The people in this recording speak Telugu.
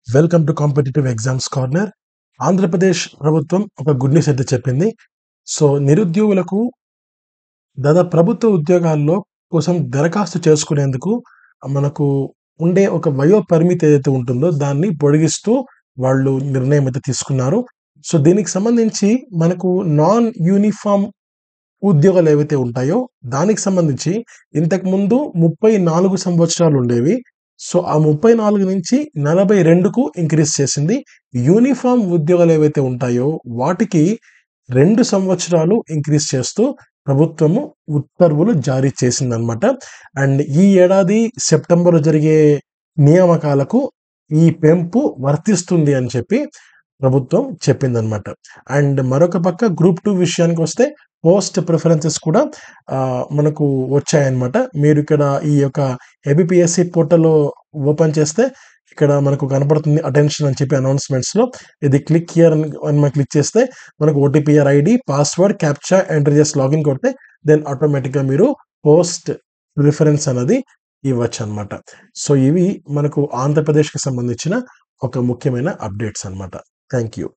Welcome to competitive exams corner. Andhra Pradesh ప్రభుత్వం ఒక గుడ్ న్యూస్ అయితే చెప్పింది. సో నిరుద్యోగులకు దాదాపు ప్రభుత్వ ఉద్యోగాల్లో కోసం దరఖాస్తు చేసుకునేందుకు మనకు ఉండే ఒక వయో పరిమితి ఏదైతే ఉంటుందో దాన్ని పొడిగిస్తూ వాళ్ళు నిర్ణయం అయితే తీసుకున్నారు. సో దీనికి సంబంధించి మనకు నాన్ యూనిఫామ్ ఉద్యోగాలు ఏవైతే ఉంటాయో దానికి సంబంధించి ఇంతకుముందు 34 సంవత్సరాలు ఉండేవి. సో ఆ 34 నుంచి 42కు ఇంక్రీజ్ చేసింది. యూనిఫామ్ ఉద్యోగాలు ఏవైతే ఉంటాయో వాటికి 2 సంవత్సరాలు ఇంక్రీజ్ చేస్తూ ప్రభుత్వము ఉత్తర్వులు జారీ చేసిందనమాట. అండ్ ఈ ఏడాది సెప్టెంబర్‌లో జరిగే నియామకాలకు ఈ పెంపు వర్తిస్తుంది అని చెప్పి ప్రభుత్వం చెప్పిందనమాట. అండ్ మరొక పక్క గ్రూప్ 2 విషయానికొస్తే పోస్ట్ ప్రిఫరెన్సెస్ కూడా మనకు వచ్చాయన్నమాట. మీరు ఇక్కడ ఈ యొక్క ఏబీపీఎస్సీ పోర్టల్‌లో ఓపెన్ చేస్తే ఇక్కడ మనకు కనపడుతుంది అటెన్షన్ అని చెప్పి అనౌన్స్‌మెంట్స్‌లో. ఇది క్లిక్ హియర్ అని మనం క్లిక్ చేస్తే మనకు OTPR ID, password, captcha enter చేసి లాగిన్ కొడితే దెన్ ఆటోమేటిక్‌గా మీరు పోస్ట్ ప్రిఫరెన్స్ అనేది ఇవ్వచ్చనమాట. సో ఇవి మనకు ఆంధ్రప్రదేశ్‌కి సంబంధించిన ఒక ముఖ్యమైన అప్డేట్స్ అనమాట. Thank you.